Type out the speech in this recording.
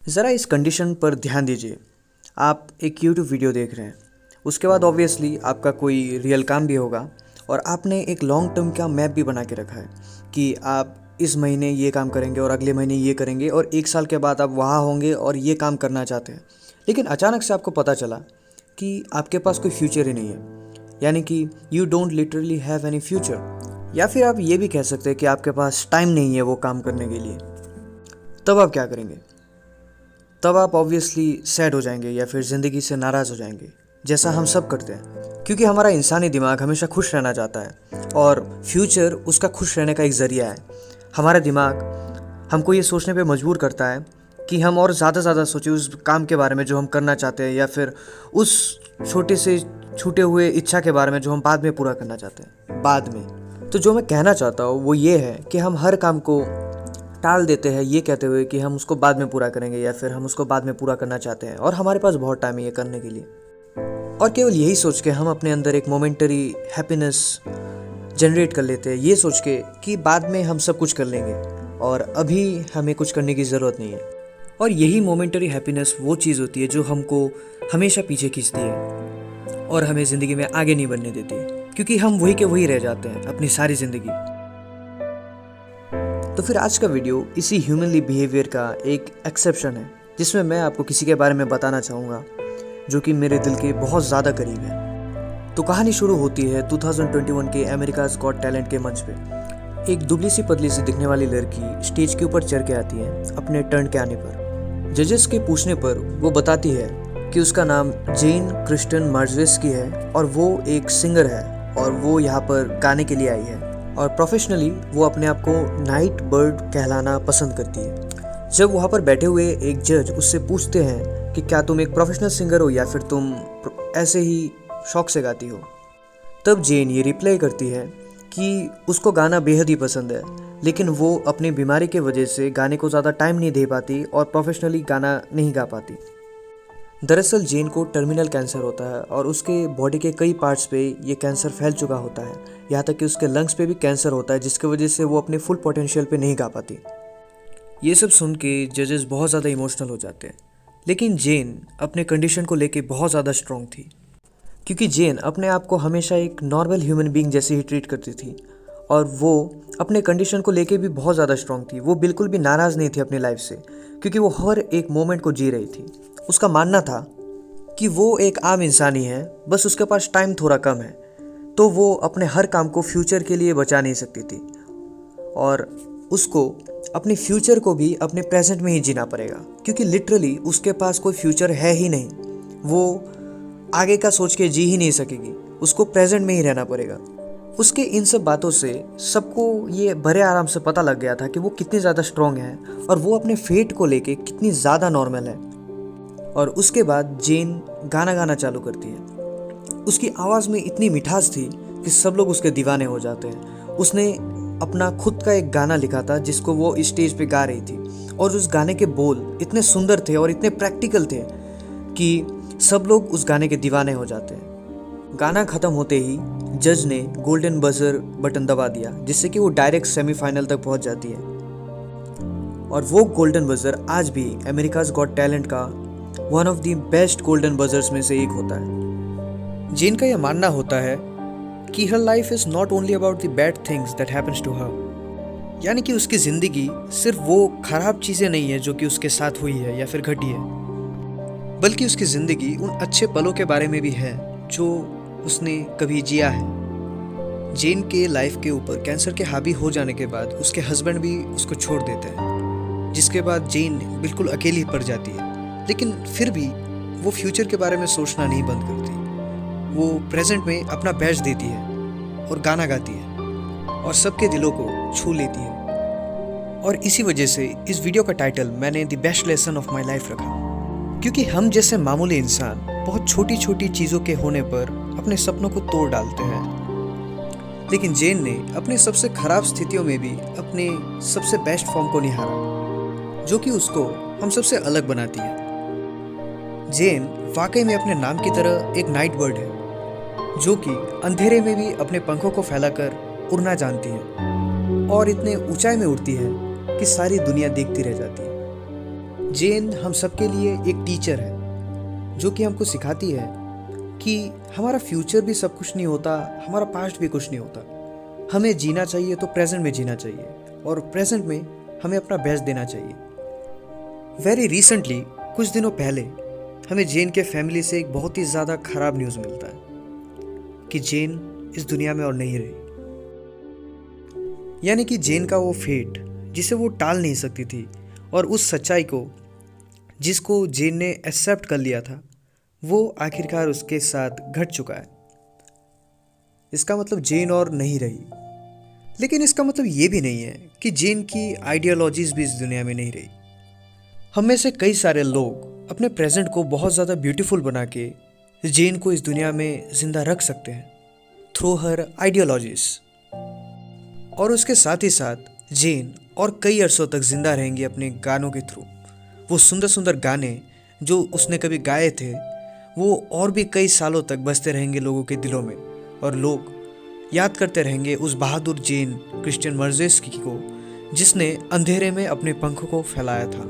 ज़रा इस कंडीशन पर ध्यान दीजिए। आप एक यूट्यूब वीडियो देख रहे हैं, उसके बाद ऑब्वियसली आपका कोई रियल काम भी होगा और आपने एक लॉन्ग टर्म का मैप भी बना के रखा है कि आप इस महीने ये काम करेंगे और अगले महीने ये करेंगे और 1 साल के बाद आप वहाँ होंगे और ये काम करना चाहते हैं। लेकिन अचानक से आपको पता चला कि आपके पास कोई फ्यूचर ही नहीं है, यानी कि you don't literally have any future. या फिर आप ये भी कह सकते हैं कि आपके पास टाइम नहीं है वो काम करने के लिए। तब आप क्या करेंगे? तब आप ऑब्वियसली सैड हो जाएंगे या फिर ज़िंदगी से नाराज़ हो जाएंगे, जैसा हम सब करते हैं, क्योंकि हमारा इंसानी दिमाग हमेशा खुश रहना चाहता है और फ्यूचर उसका खुश रहने का एक ज़रिया है। हमारा दिमाग हमको ये सोचने पे मजबूर करता है कि हम और ज़्यादा सोचें उस काम के बारे में जो हम करना चाहते हैं, या फिर उस छोटे से छूटे हुए इच्छा के बारे में जो हम बाद में पूरा करना चाहते हैं, बाद में। तो जो मैं कहना चाहता हूँ वो ये है कि हम हर काम को टाल देते हैं ये कहते हुए कि हम उसको बाद में पूरा करेंगे या फिर हम उसको बाद में पूरा करना चाहते हैं और हमारे पास बहुत टाइम है ये करने के लिए। और केवल यही सोच के हम अपने अंदर एक मोमेंटरी हैप्पीनेस जनरेट कर लेते हैं, ये सोच के कि बाद में हम सब कुछ कर लेंगे और अभी हमें कुछ करने की ज़रूरत नहीं है। और यही मोमेंटरी हैप्पीनेस वो चीज़ होती है जो हमको हमेशा पीछे खींचती है और हमें ज़िंदगी में आगे नहीं बढ़ने देती, क्योंकि हम वही के वही रह जाते हैं अपनी सारी ज़िंदगी। तो फिर आज का वीडियो इसी ह्यूमनली बिहेवियर का एक एक्सेप्शन है, जिसमें मैं आपको किसी के बारे में बताना चाहूँगा जो कि मेरे दिल के बहुत ज़्यादा करीब है। तो कहानी शुरू होती है 2021 के अमेरिकाज़ गॉट टैलेंट के मंच पे। एक दुबली सी पतली सी दिखने वाली लड़की स्टेज के ऊपर चढ़ के आती है अपने टर्न के आने पर। जजेस के पूछने पर वो बताती है कि उसका नाम जेन क्रिस्टन मार्जेस्की है और वो एक सिंगर है और वो यहाँ पर गाने के लिए आई है और प्रोफेशनली वो अपने आप को नाइट बर्ड कहलाना पसंद करती है। जब वहाँ पर बैठे हुए एक जज उससे पूछते हैं कि क्या तुम एक प्रोफेशनल सिंगर हो या फिर तुम ऐसे ही शौक से गाती हो, तब जेन ये रिप्लाई करती है कि उसको गाना बेहद ही पसंद है, लेकिन वो अपनी बीमारी के वजह से गाने को ज़्यादा टाइम नहीं दे पाती और प्रोफेशनली गाना नहीं गा पाती। दरअसल जेन को टर्मिनल कैंसर होता है और उसके बॉडी के कई पार्ट्स पे ये कैंसर फैल चुका होता है, यहाँ तक कि उसके लंग्स पे भी कैंसर होता है, जिसकी वजह से वो अपने फुल पोटेंशियल पे नहीं गा पाती। ये सब सुन के जजेस बहुत ज़्यादा इमोशनल हो जाते हैं, लेकिन जेन अपने कंडीशन को लेके बहुत ज़्यादा स्ट्रॉन्ग थी, क्योंकि जेन अपने आप को हमेशा एक नॉर्मल ह्यूमन बीइंग जैसे ही ट्रीट करती थी और वो अपने कंडीशन को लेके भी बहुत ज़्यादा स्ट्रॉन्ग थी। वो बिल्कुल भी नाराज़ नहीं थी अपनी लाइफ से, क्योंकि वो हर एक मोमेंट को जी रही थी। उसका मानना था कि वो एक आम इंसान ही है, बस उसके पास टाइम थोड़ा कम है, तो वो अपने हर काम को फ्यूचर के लिए बचा नहीं सकती थी और उसको अपने फ्यूचर को भी अपने प्रेजेंट में ही जीना पड़ेगा, क्योंकि लिटरली उसके पास कोई फ्यूचर है ही नहीं। वो आगे का सोच के जी ही नहीं सकेगी, उसको प्रेजेंट में ही रहना पड़ेगा। उसके इन सब बातों से सबको ये बड़े आराम से पता लग गया था कि वो कितनी ज़्यादा स्ट्रॉन्ग है और वो अपने फेट को लेके कितनी ज़्यादा नॉर्मल है। और उसके बाद जेन गाना गाना चालू करती है। उसकी आवाज़ में इतनी मिठास थी कि सब लोग उसके दीवाने हो जाते हैं। उसने अपना खुद का एक गाना लिखा था जिसको वो स्टेज पे गा रही थी और उस गाने के बोल इतने सुंदर थे और इतने प्रैक्टिकल थे कि सब लोग उस गाने के दीवाने हो जाते हैं। गाना ख़त्म होते ही जज ने गोल्डन बजर बटन दबा दिया, जिससे कि वो डायरेक्ट सेमीफाइनल तक पहुंच जाती है। और वो गोल्डन बजर आज भी अमेरिकाज़ गॉट टैलेंट का one of the best golden buzzers में से एक होता है। जेन का यह मानना होता है कि her life is not only about the bad things that happens to her, यानी कि उसकी ज़िंदगी सिर्फ वो ख़राब चीज़ें नहीं है जो कि उसके साथ हुई है या फिर घटी है, बल्कि उसकी ज़िंदगी उन अच्छे पलों के बारे में भी है जो उसने कभी जिया है। जेन के लाइफ के ऊपर कैंसर के हावी हो जाने के बाद उसके हस्बैंड भी उसको छोड़ देते हैं, जिसके बाद जेन बिल्कुल अकेली पड़ जाती है। लेकिन फिर भी वो फ्यूचर के बारे में सोचना नहीं बंद करती। वो प्रेजेंट में अपना बेस्ट देती है और गाना गाती है और सबके दिलों को छू लेती है। और इसी वजह से इस वीडियो का टाइटल मैंने the best lesson of my life रखा, क्योंकि हम जैसे मामूली इंसान बहुत छोटी छोटी चीज़ों के होने पर अपने सपनों को तोड़ डालते हैं, लेकिन जेन ने अपने सबसे खराब स्थितियों में भी अपने सबसे बेस्ट फॉर्म को निहारा, जो कि उसको हम सबसे अलग बनाती है। जेन वाकई में अपने नाम की तरह एक नाइट बर्ड है, जो कि अंधेरे में भी अपने पंखों को फैलाकर उड़ना जानती है और इतने ऊंचाई में उड़ती है कि सारी दुनिया देखती रह जाती है। जेन हम सबके लिए एक टीचर है जो कि हमको सिखाती है कि हमारा फ्यूचर भी सब कुछ नहीं होता, हमारा पास्ट भी कुछ नहीं होता। हमें जीना चाहिए तो प्रेजेंट में जीना चाहिए और प्रेजेंट में हमें अपना बेस्ट देना चाहिए। वेरी रिसेंटली, कुछ दिनों पहले हमें जेन के फैमिली से एक बहुत ही ज़्यादा ख़राब न्यूज़ मिलता है कि जेन इस दुनिया में और नहीं रही। यानी कि जेन का वो फेट जिसे वो टाल नहीं सकती थी और उस सच्चाई को जिसको जेन ने एक्सेप्ट कर लिया था, वो आखिरकार उसके साथ घट चुका है। इसका मतलब जेन और नहीं रही, लेकिन इसका मतलब ये भी नहीं है कि जेन की आइडियोलॉजीज भी इस दुनिया में नहीं रही। हम में से कई सारे लोग अपने प्रेजेंट को बहुत ज़्यादा ब्यूटीफुल बना के जेन को इस दुनिया में जिंदा रख सकते हैं थ्रू हर आइडियोलॉजीज। और उसके साथ ही साथ जेन और कई अरसों तक जिंदा रहेंगी अपने गानों के थ्रू। वो सुंदर सुंदर गाने जो उसने कभी गाए थे वो और भी कई सालों तक बजते रहेंगे लोगों के दिलों में, और लोग याद करते रहेंगे उस बहादुर जेन क्रिस्टियन मर्जेस्की को जिसने अंधेरे में अपने पंखों को फैलाया था।